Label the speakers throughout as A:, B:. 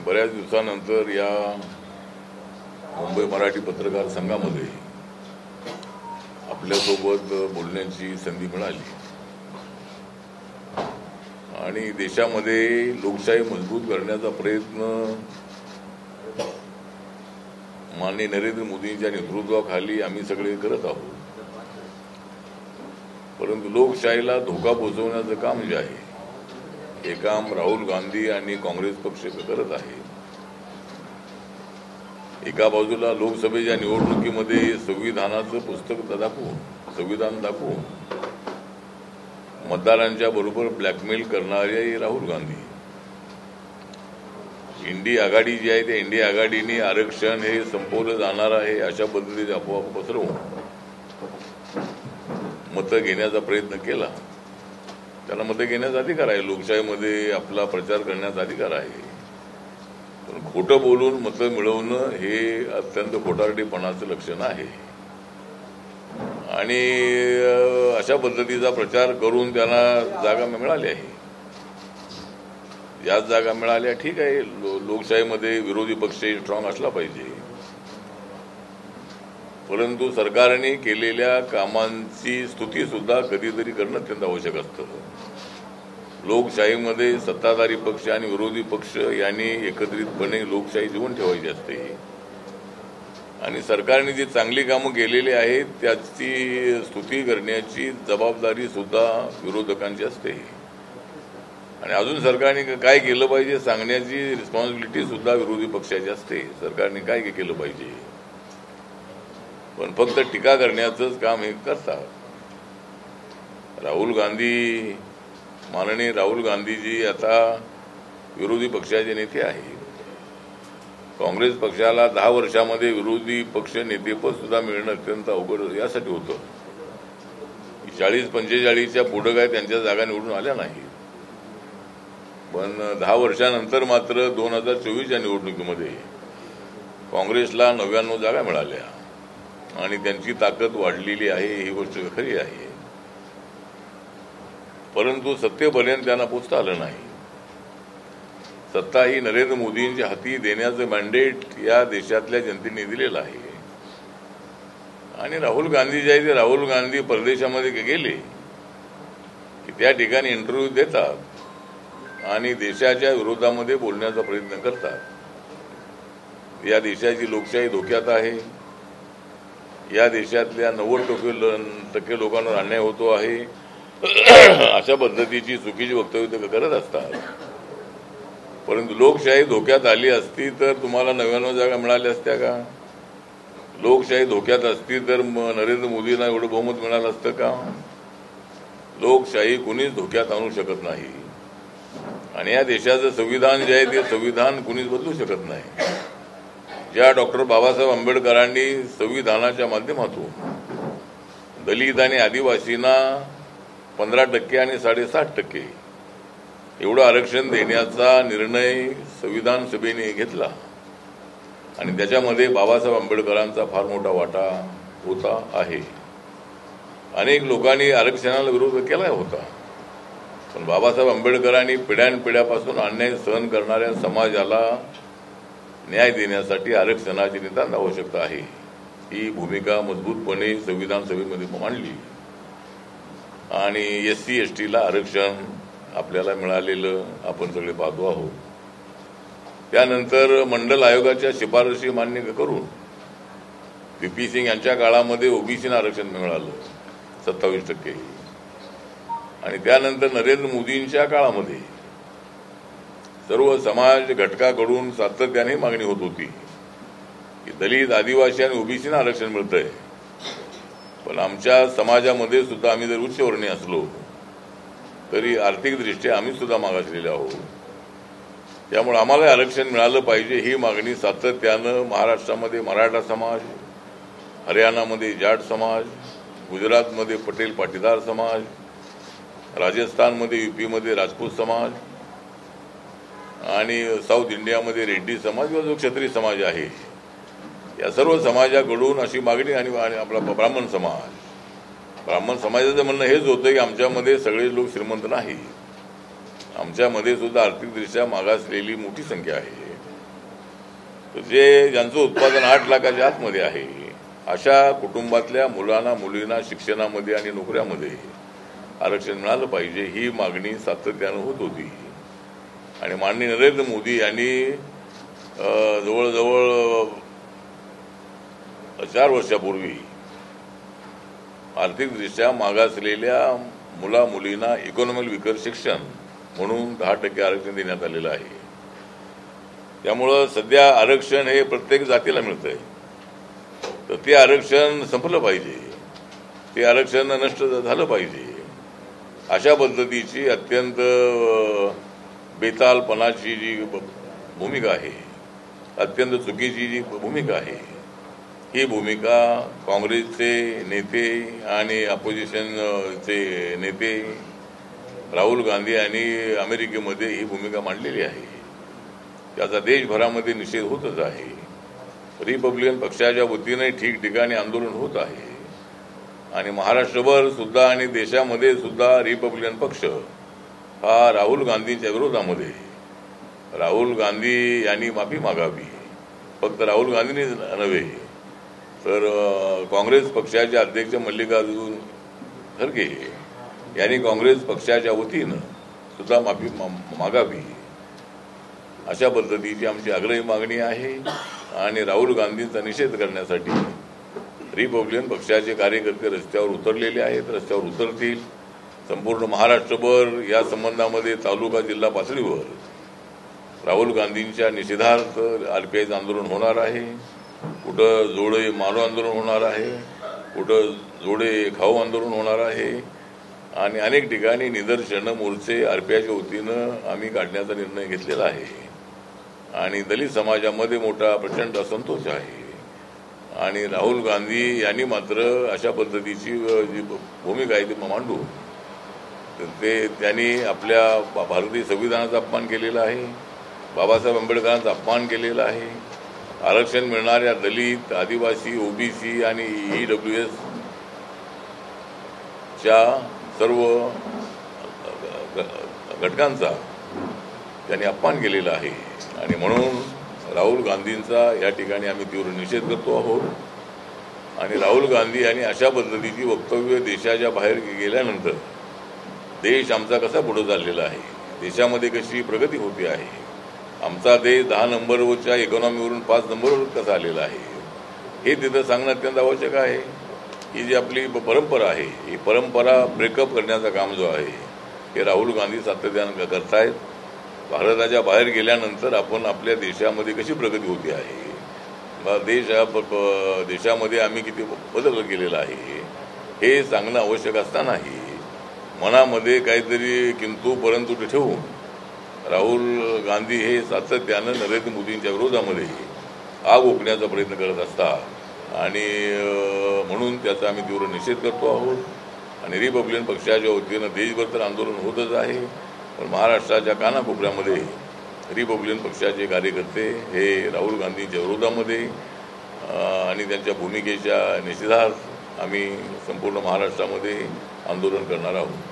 A: बऱ्याच दिवसानंतर या मुंबई मराठी पत्रकार संघामध्ये आपल्यासोबत बोलण्याची संधी मिळाली आणि देशामध्ये लोकशाही मजबूत करण्याचा प्रयत्न माननीय नरेंद्र मोदींच्या नेतृत्वाखाली आम्ही सगळे करत आहोत. परंतु लोकशाहीला धोका पोहोचवण्याचं काम जे आहे हे काम राहुल गांधी आणि काँग्रेस पक्ष करत आहे. एका बाजूला लोकसभेच्या निवडणुकीमध्ये संविधानाचं पुस्तक संविधान दाखवून मतदारांच्या बरोबर ब्लॅकमेल करणारे राहुल गांधी, इंडी आघाडी जी आहे त्या इंडी आघाडीने आरक्षण हे संपवलं जाणार आहे अशा पद्धतीने अफवा पसरवून मतं घेण्याचा प्रयत्न केला. त्यांना मतं घेण्याचा अधिकार आहे, लोकशाहीमध्ये आपला प्रचार करण्याचा अधिकार आहे. पण खोटं बोलून मतं मिळवणं हे अत्यंत खोटारडेपणाचं लक्षण आहे आणि अशा पद्धतीचा प्रचार करून त्यांना जागा मिळाल्या आहे. याच जागा मिळाल्या ठीक आहे, लोकशाहीमध्ये विरोधी पक्ष स्ट्रॉंग असला पाहिजे, परंतु सरकारने केलेल्या कामांची स्तुती सुद्धा कधीतरी करणं अत्यंत आवश्यक असतं. लोकशाहीमध्ये सत्ताधारी पक्ष आणि विरोधी पक्ष यांनी एकत्रितपणे लोकशाही जीवन ठेवायची असते आणि सरकारने जी चांगली कामं केलेली आहेत त्याची स्तुती करण्याची जबाबदारी सुद्धा विरोधकांची असते आणि अजून सरकारने काय केलं पाहिजे सांगण्याची रिस्पॉन्सिबिलिटी सुद्धा विरोधी पक्षाची असते. सरकारने काय केलं पाहिजे, पण फक्त टीका करण्याचंच काम हे करतात. माननीय राहुल गांधीजी आता विरोधी पक्षाचे नेते आहेत. काँग्रेस पक्षाला 10 वर्षामध्ये विरोधी पक्ष नेतेपद सुद्धा मिळणं अत्यंत अवघड यासाठी होतं. 40-45च्या पुढं काय त्यांच्या जागा निवडून आल्या नाही, पण 10 वर्षानंतर मात्र 2024च्या निवडणुकीमध्ये काँग्रेसला 99 जागा मिळाल्या आणि त्यांची ताकद वाढलेली आहे, ही गोष्ट खरी आहे. परंतु सत्तेपर्यंत त्यांना पोचता आलं नाही. सत्ता ही नरेंद्र मोदींच्या हाती देण्याचं मॅन्डेट या देशातल्या जनतेने दिलेलं आहे आणि राहुल गांधी जे आहे ते राहुल गांधी परदेशामध्ये गेले की त्या ठिकाणी इंटरव्ह्यू देतात आणि देशाच्या विरोधामध्ये बोलण्याचा प्रयत्न करतात. या देशाची लोकशाही धोक्यात आहे, या देशातल्या 90% लोकांवर अन्याय होतो आहे अशा पद्धतीची चुकीची वक्तव्य ते करत असतात. परंतु लोकशाही धोक्यात आली असती तर तुम्हाला 99 जागा मिळाल्या असत्या का? लोकशाही धोक्यात असती तर नरेंद्र मोदींना एवढं बहुमत मिळालं असतं का? लोकशाही कुणीच धोक्यात आणू शकत नाही आणि या देशाचं संविधान जे आहे ते संविधान कुणीच बदलू शकत नाही. ज्या डॉक्टर बाबासाहेब आंबेडकरांनी संविधानाच्या माध्यमातून दलित आणि आदिवासींना 15% आणि 7.5% एवढं आरक्षण देण्याचा निर्णय संविधान सभेने घेतला आणि त्याच्यामध्ये बाबासाहेब आंबेडकरांचा फार मोठा वाटा होता आहे. अनेक लोकांनी आरक्षणाला विरोध केला होता, पण बाबासाहेब आंबेडकरांनी पिढ्यानपिढ्यापासून अन्याय सहन करणाऱ्या समाजाला न्याय देण्यासाठी आरक्षणाची नितांत आवश्यकता आहे. ही भूमिका मजबूतपणे संविधान सभेमध्ये मांडली आणि SC STला आरक्षण आपल्याला मिळालेलं आपण सगळे पाहतो आहोत. त्यानंतर मंडल आयोगाच्या शिफारशी मान्य करून VP सिंग यांच्या काळामध्ये OBCना आरक्षण मिळालं 27% आणि त्यानंतर नरेंद्र मोदींच्या काळामध्ये सर्व समाज घटकाकडून सातत्याने मागणी होत होती की दलित, आदिवासी आणि OBCना आरक्षण मिळतंय, पण आमच्या समाजामध्ये सुद्धा आम्ही जर उच्चवर्णीय असलो तरी आर्थिकदृष्ट्या आम्ही सुद्धा मागासलेले आहोत. त्यामुळे आम्हाला आरक्षण मिळालं पाहिजे ही मागणी सातत्यानं महाराष्ट्रामध्ये मराठा समाज, हरियाणामध्ये जाट समाज, गुजरातमध्ये पटेल पाटीदार समाज, राजस्थानमध्ये UPमध्ये राजपूत समाज आणि साऊथ इंडियामध्ये रेड्डी समाज व जो क्षत्रिय समाज आहे या सर्व समाजाकडून अशी मागणी आणि आपला ब्राह्मण समाजाचं म्हणणं हेच होतं की आमच्यामध्ये सगळे लोक श्रीमंत नाही, आमच्यामध्ये सुद्धा आर्थिकदृष्ट्या मागासलेली मोठी संख्या आहे तर जे ज्यांचं उत्पादन 8 लाखाच्या आतमध्ये आहे अशा कुटुंबातल्या मुलांना मुलींना शिक्षणामध्ये आणि नोकऱ्यामध्ये आरक्षण मिळालं पाहिजे ही मागणी सातत्यानं होत होती. आणि माननीय नरेंद्र मोदी यांनी जवळजवळ 4 वर्षापूर्वी आर्थिकदृष्ट्या मागासलेल्या मुला मुलींना इकॉनॉमिक विकर शिक्षण म्हणून 10% आरक्षण देण्यात आलेलं आहे. त्यामुळं सध्या आरक्षण हे प्रत्येक जातीला मिळतंय. तर ते आरक्षण संपलं पाहिजे, ते आरक्षण नष्ट झालं पाहिजे. अशा पद्धतीची अत्यंत बेतालपणाची जी भूमिका आहे, अत्यंत चुकीची जी भूमिका आहे, ही भूमिका काँग्रेसचे नेते आणि अपोजिशनचे नेते राहुल गांधी यांनी अमेरिकेमध्ये ही भूमिका मांडलेली आहे. त्याचा देशभरामध्ये निषेध होतच आहे. रिपब्लिकन पक्षाच्या वतीने ठिकठिकाणी आंदोलन होत आहे. आणि महाराष्ट्रभर सुद्धा आणि देशामध्ये सुद्धा रिपब्लिकन पक्ष हा राहुल गांधींच्या विरोधामध्ये, राहुल गांधी यांनी माफी मागावी, फक्त राहुल गांधींनी नव्हे तर काँग्रेस पक्षाचे अध्यक्ष मल्लिकार्जुन खरगे यांनी काँग्रेस पक्षाच्या वतीनं सुद्धा माफी मागावी, अशा पद्धतीची आमची आग्रही मागणी आहे. आणि राहुल गांधींचा निषेध करण्यासाठी रिपब्लिकन पक्षाचे कार्यकर्ते रस्त्यावर उतरलेले आहेत, रस्त्यावर उतरतील. संपूर्ण महाराष्ट्रभर या संबंधामध्ये तालुका जिल्हा पातळीवर राहुल गांधींच्या निषेधार्थ आरपीआयचं आंदोलन होणार आहे. कुठं जोडे मारो आंदोलन होणार आहे, कुठं जोडे खाऊ आंदोलन होणार आहे. आणि अनेक ठिकाणी निदर्शनं मोर्चे आरपीआयच्या वतीनं आम्ही काढण्याचा निर्णय घेतलेला आहे. आणि दलित समाजामध्ये मोठा प्रचंड असंतोष आहे. आणि राहुल गांधी यांनी मात्र अशा पद्धतीची जी भूमिका आहे ती मांडून त्यांनी आपल्या भारतीय संविधानाचा अपमान केलेला आहे, बाबासाहेब आंबेडकरांचा अपमान केलेला आहे. आरक्षण मिळणाऱ्या दलित, आदिवासी, ओबीसी आणि EWS च्या सर्व घटकांचा त्यांनी अपमान केलेला आहे. आणि म्हणून राहुल गांधींचा या ठिकाणी आम्ही तीव्र निषेध करतो आहोत. आणि राहुल गांधी यांनी अशा पद्धतीची वक्तव्य देशाच्या बाहेर गेल्यानंतर देश आमचा कसा पुढे चाललेला आहे, देशामध्ये कशी प्रगती होते आहे, आमचा देश 10 नंबरवरच्या इकॉनॉमीवरून 5 नंबरवर कसा आलेला आहे, हे तिथं सांगणं अत्यंत आवश्यक आहे. ही जी आपली परंपरा आहे, ही परंपरा ब्रेकअप करण्याचं काम जो आहे हे राहुल गांधी सातत्यानं करतायत. भारताच्या बाहेर गेल्यानंतर आपण आपल्या देशामध्ये कशी प्रगती होती आहे, देशामध्ये आम्ही किती बदल केलेला आहे हे सांगणं आवश्यक असतानाही मनामध्ये काहीतरी किंतु परंतु ठेवून राहुल गांधी हे सातत्यानं नरेंद्र मोदींच्या विरोधामध्ये आग ओकण्याचा प्रयत्न करत असतात. आणि म्हणून त्याचा आम्ही तीव्र निषेध करतो आहोत. आणि रिपब्लिकन पक्षाच्या वतीनं देशभर तर आंदोलन होतच आहे, पण महाराष्ट्राच्या कानाकोपऱ्यामध्ये रिपब्लिकन पक्षाचे कार्यकर्ते हे राहुल गांधींच्या विरोधामध्ये आणि त्यांच्या भूमिकेच्या निषेधार्थ आम्ही संपूर्ण महाराष्ट्रामध्ये आंदोलन करणार आहोत.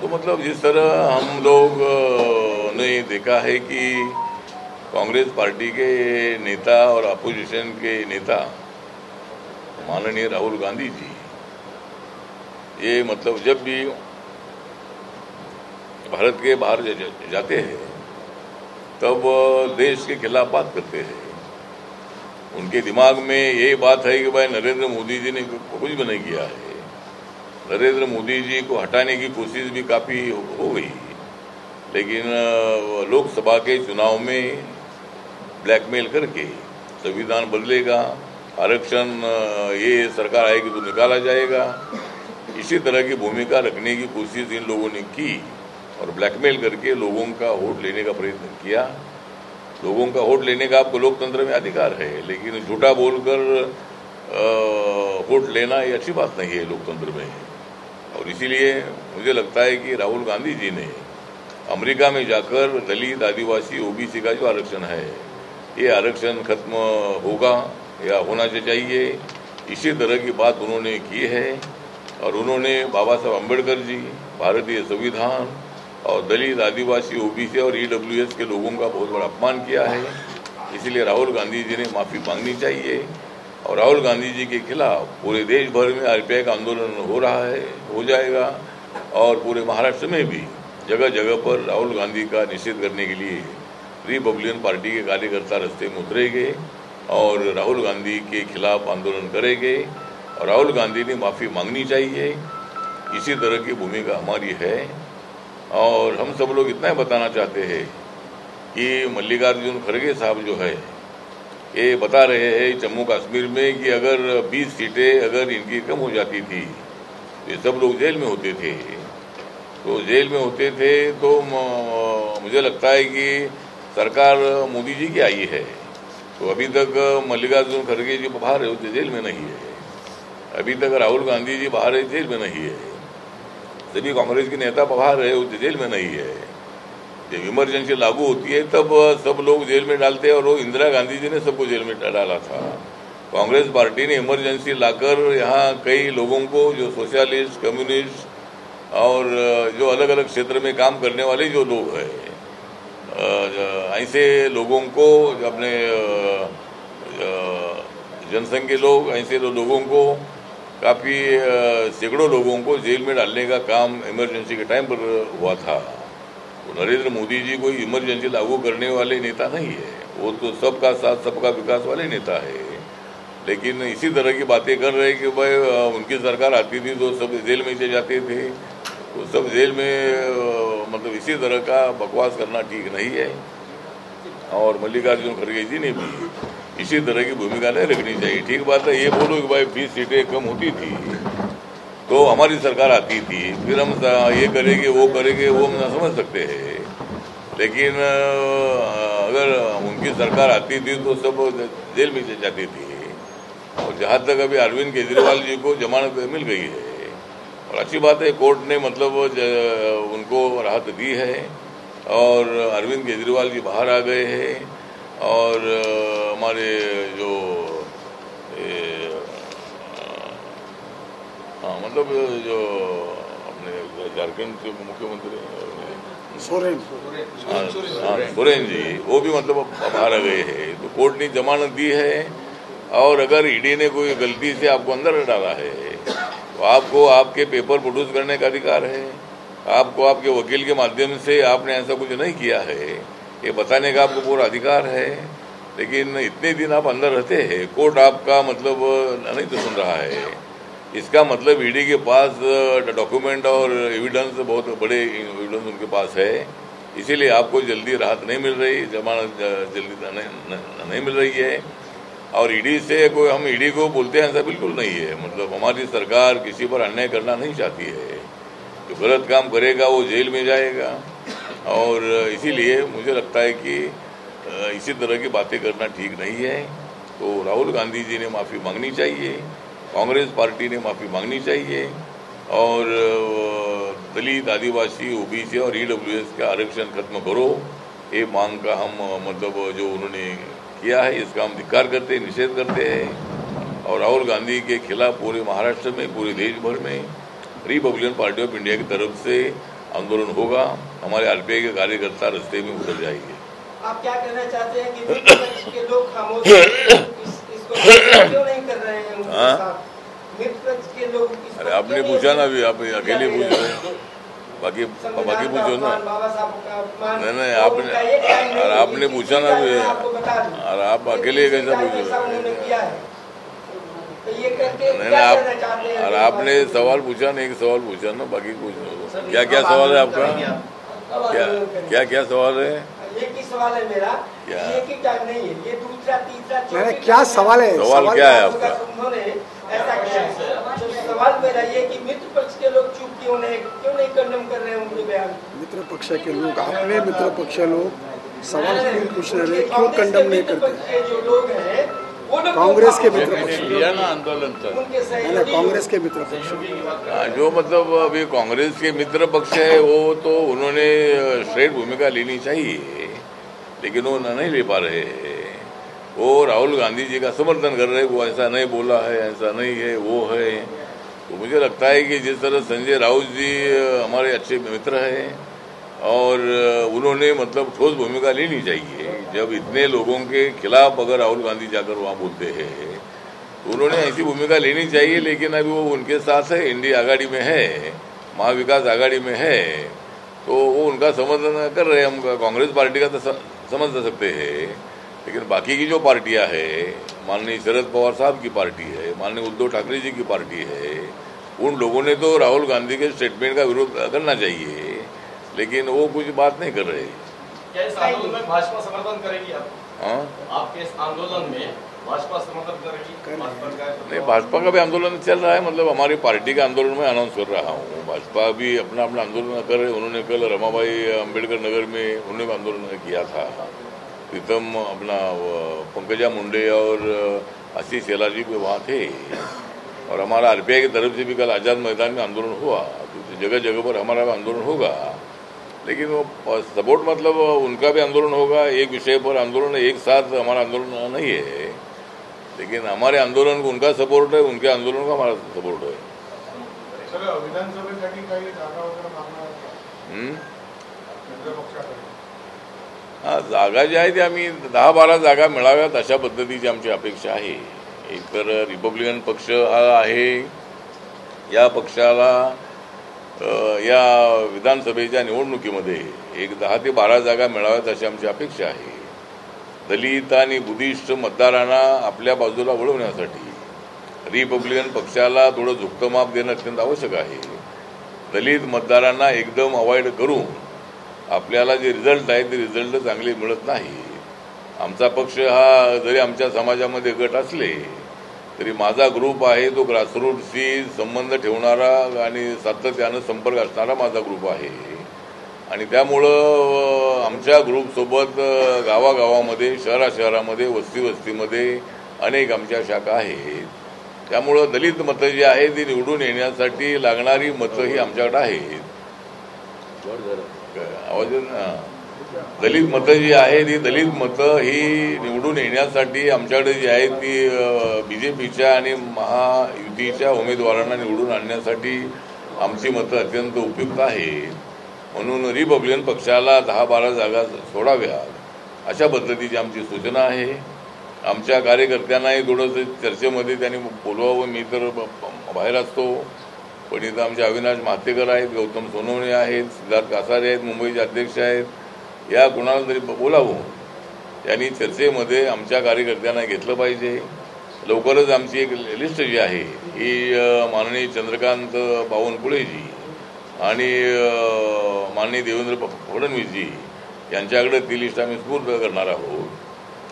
A: तो मतलब जिस तरह हम लोग ने देखा है कि कांग्रेस पार्टी के नेता और अपोजिशन के नेता माननीय राहुल गांधी जी, ये मतलब जब भी भारत के बाहर जाते हैं तब देश के खिलाफ बात करते हैं. उनके दिमाग में ये बात है कि भाई नरेंद्र मोदी जी ने कुछ भी नहीं किया है. नरेंद्र मोदी जी को हटाने की कोशिश भी काफ़ी हो गई, लेकिन लोकसभा के चुनाव में ब्लैकमेल करके संविधान बदलेगा, आरक्षण ये सरकार आएगी तो निकाला जाएगा, इसी तरह की भूमिका रखने की कोशिश इन लोगों ने की और ब्लैकमेल करके लोगों का वोट लेने का प्रयत्न किया. लोगों का वोट लेने का आपको लोकतंत्र में अधिकार है, लेकिन झूठा बोलकर वोट लेना ये अच्छी बात नहीं है लोकतंत्र में. और इसीलिए मुझे लगता है कि राहुल गांधी जी ने अमेरिका में जाकर दलित, आदिवासी, ओबीसी का जो आरक्षण है ये आरक्षण खत्म होगा या होना चाहिए, इसी तरह की बात उन्होंने की है. और उन्होंने बाबा साहब अम्बेडकर जी, भारतीय संविधान और दलित, आदिवासी, ओबीसी और ईडब्ल्यूएस के लोगों का बहुत बड़ा अपमान किया है। इसलिए राहुल गांधी जी ने माफ़ी मांगनी चाहिए और राहुल गांधी जी के खिलाफ पूरे देश भर में आरपीआई का आंदोलन हो रहा है, हो जाएगा और पूरे महाराष्ट्र में भी जगह जगह पर राहुल गांधी का निषेध करने के लिए रिपब्लिकन पार्टी के कार्यकर्ता रास्ते में उतरेंगे और राहुल गांधी के खिलाफ आंदोलन करेंगे और राहुल गांधी ने माफ़ी मांगनी चाहिए। इसी तरह की भूमिका हमारी है और हम सब लोग इतना बताना चाहते हैं कि मल्लिकार्जुन खड़गे साहब जो है ये बता रहे हैं जम्मू कश्मीर में कि अगर 20 सीटें अगर इनकी कम हो जाती थी तो ये सब लोग जेल में होते थे। तो जेल में होते थे तो मुझे लगता है कि सरकार मोदी जी की आई है। तो अभी तक मल्लिकार्जुन खड़गे जी बाहर है, वो जेल में नहीं है। अभी तक राहुल गांधी जी बाहर है, जेल में नहीं है। सभी कांग्रेस के नेता बाहर है, वो जेल में नहीं है। जब इमरजेंसी लागू होती है तब सब लोग जेल में डालते हैं और वो इंदिरा गांधी जी ने सबको जेल में डाला था। कांग्रेस पार्टी ने इमरजेंसी लाकर यहाँ कई लोगों को जो सोशलिस्ट, कम्युनिस्ट और जो अलग अलग क्षेत्र में काम करने वाले जो लोग हैं ऐसे लोगों को अपने जनसंघ के लोग ऐसे लोगों को काफ़ी सैकड़ों लोगों को जेल में डालने का काम इमरजेंसी के टाइम पर हुआ था। तो नरेंद्र मोदी जी कोई इमरजेंसी लागू करने वाले नेता नहीं है, वो तो सबका साथ सबका विकास वाले नेता है। लेकिन इसी तरह की बातें कर रहे हैं कि भाई उनकी सरकार आती थी तो सब जेल में चले जाते थे, तो सब जेल में मतलब इसी तरह का बकवास करना ठीक नहीं है। और मल्लिकार्जुन खड़गे जी ने भी इसी तरह की भूमिका नहीं रखनी चाहिए। ठीक बात है, ये बोलो कि भाई 20 सीटें कम होती थी तो हमारी सरकार आती थी, फिर हम ये करेंगे वो करेंगे, वो हम ना समझ सकते हैं। लेकिन अगर उनकी सरकार आती थी तो सब जेल में जाती थी। और जहाँ तक अभी अरविंद केजरीवाल जी को जमानत मिल गई है और अच्छी बात है, कोर्ट ने मतलब उनको राहत दी है और अरविंद केजरीवाल जी बाहर आ गए हैं। और हमारे जो मतलब जो अपने झारखंड के मुख्यमंत्री सोरेन जी, वो भी मतलब बाहर आ गए हैं। तो कोर्ट ने जमानत दी है और अगर ईडी ने कोई गलती से आपको अंदर डाला है तो आपको आपके पेपर प्रोड्यूस करने का अधिकार है। आपको आपके वकील के माध्यम से आपने ऐसा कुछ नहीं किया है ये बताने का आपको पूरा अधिकार है। लेकिन इतने दिन आप अंदर रहते हैं, कोर्ट आपका मतलब नहीं तो सुन रहा है। इसका मतलब ईडी के पास डॉक्यूमेंट और एविडेंस, बहुत बड़े एविडेंस उनके पास है। इसीलिए आपको जल्दी राहत नहीं मिल रही, जमानत जल्दी नहीं मिल रही है। और ईडी से कोई हम ईडी को बोलते हैं ऐसा बिल्कुल नहीं है। मतलब हमारी सरकार किसी पर अन्याय करना नहीं चाहती है। जो गलत काम करेगा वो जेल में जाएगा। और इसीलिए मुझे लगता है कि इसी तरह की बातें करना ठीक नहीं है। तो राहुल गांधी जी ने माफ़ी मांगनी चाहिए, कांग्रेस पार्टी ने माफ़ी मांगनी चाहिए और दलित, आदिवासी, ओबीसी और ईडब्ल्यूएस का आरक्षण खत्म करो, ये मांग का हम मतलब जो उन्होंने किया है इसका हम धिक्कार करते हैं, निषेध करते हैं। और राहुल गांधी के खिलाफ पूरे महाराष्ट्र में, पूरे देश भर में रिपब्लिकन पार्टी ऑफ इंडिया की तरफ से आंदोलन होगा। हमारे आरपीआई के कार्यकर्ता रास्ते में उतर जाएंगे।
B: आप क्या कहना चाहते हैं कि विपक्ष के लोग खामोश इसको क्यों नहीं कर रहे हैं उनके साथ? विपक्ष के लोग
A: अरे आपने पूछा ना, अभी आप अकेले पूछ रहे हैं, बाकी पूछो ना। नहीं आपने पूछा ना अभी, और आप अकेले कैसा पूछ रहे हैं? नहीं और आपने सवाल पूछा नहीं, एक सवाल पूछा ना, बाकी कुछ क्या क्या सवाल है आपका? क्या सवाल है?
B: एक ही सवाल है मेरा, एक ही टाइम नहीं है, ये दूसरा तीसरा चौथा
C: क्या सवाल है?
A: सवाल क्या है आपका?
B: उन्होंने ऐसा किया। सवाल मेरा ये कि मित्र पक्ष के लोग चुप क्यों नहीं कंडम कर रहे हैं उनके बयान?
C: मित्र पक्ष के लोग, अपने मित्र पक्ष लोग सवाल क्यों पूछ रहे हैं, क्यों कंडम नहीं करते?
B: जो लोग हैं
C: कांग्रेस के मित्र पक्ष,
A: आंदोलन
C: कांग्रेस के मित्र पक्ष
A: जो मतलब अभी कांग्रेस के मित्र पक्ष है वो तो उन्होंने स्ट्रेट भूमिका लेनी चाहिए, लेकिन वो नहीं ले पा रहे हैं। वो राहुल गांधी जी का समर्थन कर रहे हैं, वो ऐसा नहीं बोला है, ऐसा नहीं है, वो है। तो मुझे लगता है कि जिस तरह संजय राउत जी हमारे अच्छे मित्र हैं और उन्होंने मतलब ठोस भूमिका लेनी चाहिए। जब इतने लोगों के खिलाफ अगर राहुल गांधी जाकर वहाँ बोलते हैं तो उन्होंने ऐसी भूमिका लेनी चाहिए, लेकिन अभी वो उनके साथ है, इंडिया आघाड़ी में है, महाविकास आघाड़ी में है, तो वो उनका समर्थन कर रहे हैं। हम कांग्रेस पार्टी का तो समझ सकते हैं, लेकिन बाकी की जो पार्टियां है, माननीय शरद पवार साहब की पार्टी है, माननीय उद्धव ठाकरे जी की पार्टी है, उन लोगों ने तो राहुल गांधी के स्टेटमेंट का विरोध करना चाहिए, लेकिन वो कुछ बात नहीं कर रहे।
D: क्या इस आंदोलन में भाजपा समर्थन करेगी आप?
A: हाँ,
D: आपके इस आंदोलन में भाजपा समर्थन करेगी?
A: नहीं, भाजपा का भी आंदोलन चल रहा है, मतलब हमारी पार्टी का आंदोलन में अनाउंस कर रहा हूँ। भाजपा भी अपना अपना आंदोलन कर रहे। उन्होंने कल रमाबाई अम्बेडकर नगर में उन्होंने भी आंदोलन किया था। प्रीतम अपना पंकजा मुंडे और आशीष शेलार जी भी वहाँ थे, और हमारा आरपीआई की तरफ से भी कल आज़ाद मैदान में आंदोलन हुआ। तो जगह जगह पर हमारा भी आंदोलन होगा, लेकिन वो सपोर्ट मतलब उनका भी आंदोलन होगा, एक विषय पर आंदोलन, एक साथ हमारा आंदोलन नहीं है, लेकिन हमारे आंदोलन को उनका सपोर्ट है, उनके आंदोलन को हमारा सपोर्ट है।
E: विधानसभेसाठी काही जागा वगैरे मागणार
A: हा, जागा जी आहे ती आम्ही 10-12 जागा मिळाव्यात अशा पद्धतीची आमची अपेक्षा आहे। एकतर रिपब्लिकन पक्ष हा आहे, या पक्षाला या विधानसभेच्या निवडणुकीमध्ये एक 10 ते 12 जागा मिळाव्यात अशी आमची अपेक्षा आहे। दलित आणि बुद्धिस्ट मतदारांना आपल्या बाजूला वळवण्यासाठी रिपब्लिकन पक्षाला थोडं झुकतं माप देणं अत्यंत आवश्यक आहे। दलित मतदारांना एकदम अवॉइड करून आपल्याला जे रिझल्ट आहे ते रिझल्ट चांगले मिळत नाही। आमचा पक्ष हा जरी आमच्या समाजामध्ये गट असले तरी माझा ग्रुप आहे तो ग्रासरूटशी संबंध ठेवणारा आणि सातत्यानं संपर्क असणारा माझा ग्रुप आहे, आणि त्यामुळं आमच्या ग्रुपसोबत गावागावामध्ये, शहराशहरामध्ये, वस्तीवस्तीमध्ये अनेक आमच्या शाखा आहेत। त्यामुळं दलित मतं जी आहे ती निवडून येण्यासाठी लागणारी मतं ही आमच्याकडे आहेत। आवाज दलित मतं जी आहे ती दलित मतं ही निवडून येण्यासाठी आमच्याकडे जी आहे ती बीजेपीच्या आणि महायुतीच्या उमेदवारांना निवडून आणण्यासाठी आमची मतं अत्यंत उपयुक्त आहेत। म्हणून रिपब्लिकन पक्षाला 10-12 जागा सोडाव्यात अशा पद्धतीची आमची सूचना आहे। आमच्या कार्यकर्त्यांनाही थोडंसं चर्चेमध्ये त्यांनी बोलवावं। मी तर बाहेर असतो, पण इथं आमचे अविनाश महातेकर आहेत, गौतम सोनवणे आहेत, सिद्धार्थ कासारे आहेत, मुंबईचे अध्यक्ष आहेत, या कोणाला तरी बोलावं। त्यांनी चर्चेमध्ये आमच्या कार्यकर्त्यांना घेतलं पाहिजे। लवकरच आमची एक लिस्ट जी आहे ही माननीय चंद्रकांत बावनकुळेजी आणि माननीय देवेंद्र फडणवीसजी यांच्याकडे ती लिस्ट आम्ही सुपूर्द करणार आहोत।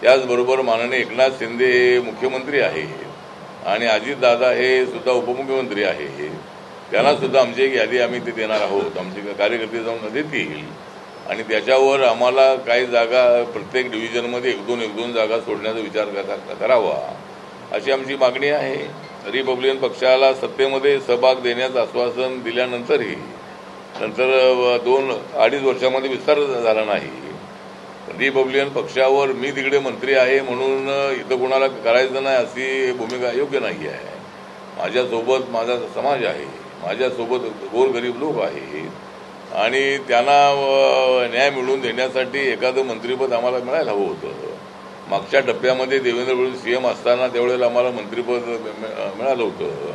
A: त्याचबरोबर माननीय एकनाथ शिंदे हे मुख्यमंत्री आहेत आणि अजितदादा हे सुद्धा उपमुख्यमंत्री आहेत, त्यांना सुद्धा आमची एक यादी आम्ही ते देणार आहोत। आमचे कार्यकर्ते जाऊन देतील आणि त्याच्यावर आम्हाला काही जागा प्रत्येक डिव्हिजनमध्ये 1-2 जागा सोडण्याचा विचार करावा अशी आमची मागणी आहे। रिपब्लिकन पक्षाला सत्तेमध्ये सहभाग देण्याचं आश्वासन दिल्यानंतरही नंतर 2-2.5 वर्षामध्ये विस्तार झाला नाही। रिपब्लिकन पक्षावर मी तिकडे मंत्री आहे म्हणून इथं कोणाला करायचं नाही अशी भूमिका योग्य नाही आहे। माझ्यासोबत माझा समाज आहे, माझ्यासोबत गोरगरीब लोक आहेत आणि त्यांना न्याय मिळवून देण्यासाठी एखादं मंत्रिपद आम्हाला मिळायला हवं होतं। मागच्या टप्प्यामध्ये देवेंद्र फडणवीस सीएम असताना त्यावेळेला आम्हाला मंत्रिपद मिळालं होतं,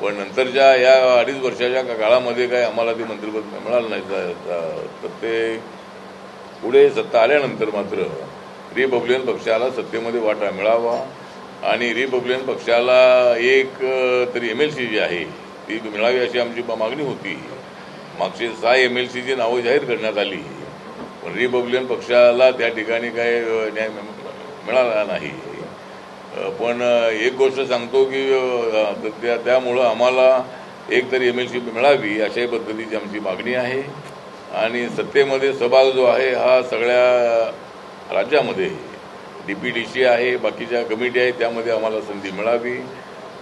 A: पण नंतरच्या या 2.5 वर्षाच्या काळामध्ये काय आम्हाला ते मंत्रिपद मिळालं नाही। तर ते पुढे सत्ता आल्यानंतर मात्र रिपब्लिकन पक्षाला सत्तेमध्ये वाटा मिळावा आणि रिपब्लिकन पक्षाला एक तरी MLC जी आहे ती मिळावी अशी आमची मागणी होती। मागचे 6 MLCची नावं जाहीर करण्यात आली, पण रिपब्लिकन पक्षाला त्या ठिकाणी काय न्याय मिळाला नाही। पण एक गोष्ट सांगतो की त्यामुळं आम्हाला एक तरी MLC मिळावी अशाही पद्धतीची आमची मागणी आहे आणि सत्तेमध्ये सहभाग जो आहे हा सगळ्या राज्यामध्ये DPDC आहे, बाकीच्या कमिटी आहेत, त्यामध्ये आम्हाला संधी मिळावी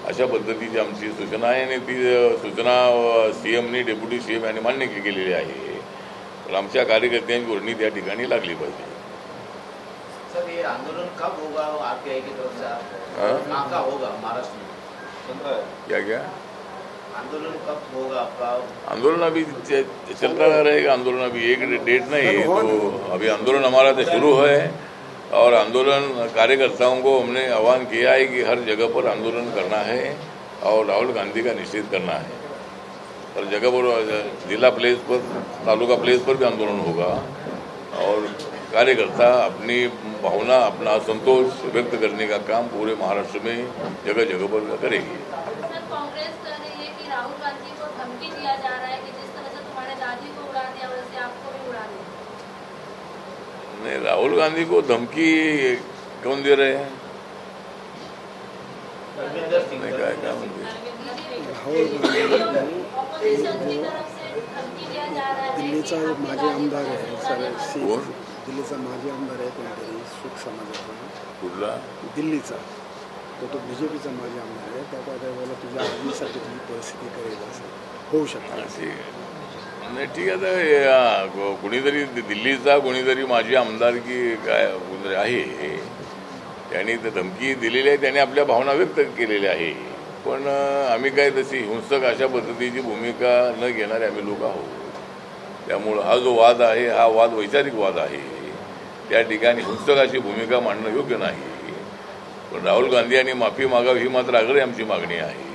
A: अशा पद्धतीची आमची सूचना आहे आणि ती सूचना CMनी, डेप्युटी CM यांनी मान्य केलेली आहे। तर आमच्या कार्यकर्त्यांची वर्णी त्या ठिकाणी लागली पाहिजे।
F: सर, ये आंदोलन कब होगा RPI की तरफ से? कहाँ होगा महाराष्ट्र में?
A: क्या
F: आंदोलन कब होगा आपका?
A: आंदोलन अभी चलता रहेगा। आंदोलन अभी एक डेट नहीं, तो अभी आंदोलन हमारा तो शुरू है और आंदोलन कार्यकर्ताओं को हमने आह्वान किया है कि हर जगह पर आंदोलन करना है और राहुल गांधी का निषेध करना है। हर जगह पर जिला प्लेस पर, तालुका प्लेस पर भी आंदोलन होगा और कार्यकर्ता अपनी भावना, अपना असंतोष व्यक्त करने का काम पूरे महाराष्ट्र में जगह जगह पर करेगी।
G: सर, कांग्रेस कह रही है कि राहुल गांधी को धमकी दिया जा रहा है कि जिस तरह से तुम्हारे दादी को उड़ा दिया वैसे आपको भी उड़ा दिया।
A: नहीं, राहुल गांधी को धमकी कौन दे रहे हैं? नहीं, क्या
C: दिल्लीचा माजी आमदार आहे सर, दिल्लीचा माजी आमदार आहे कोणतरी सुख समाजाचा,
A: कुठला?
C: दिल्लीचा, तो बीजेपीचा माजी आमदार आहे. त्यावेळेला तुझ्या आर्मीसाठी तुझी परिस्थिती करेल असं होऊ शकतं.
A: ठीक आहे. नाही, ठीक आहे. आता कुणीतरी दिल्लीचा कोणीतरी माजी आमदार की काय कोणतरी आहे, त्यांनी तर धमकी दिलेली आहे, त्याने आपल्या भावना व्यक्त केलेल्या आहे. पण आम्ही काय तशी हिंसक अशा पद्धतीची भूमिका न घेणारे आम्ही लोक आहोत. त्यामुळं हा जो वाद आहे, हा वाद वैचारिक वाद आहे. त्या ठिकाणी हिंसक अशी भूमिका मांडणं योग्य नाही. पण राहुल गांधी यांनी माफी मागावी ही मात्र आग्रही आमची मागणी आहे.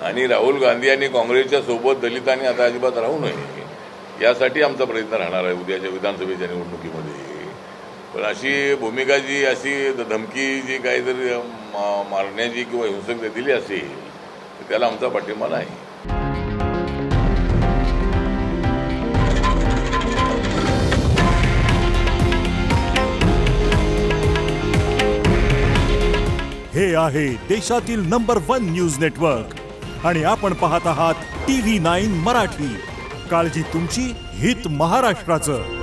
A: आणि राहुल गांधी यांनी काँग्रेसच्या सोबत दलितांनी आता अजिबात राहू नये यासाठी आमचा प्रयत्न राहणार आहे उद्याच्या विधानसभेच्या निवडणुकीमध्ये. पण अशी भूमिका जी अशी धमकी जी काहीतरी मारण्याची किंवा हिंसक दिली असेल तर त्याला आमचा पाठिंबा नाही.
H: हे आहे देशातील नंबर 1 न्यूज नेटवर्क आणि आपण पाहत आहात TV9 मराठी. काळजी तुमची, हित महाराष्ट्राचं.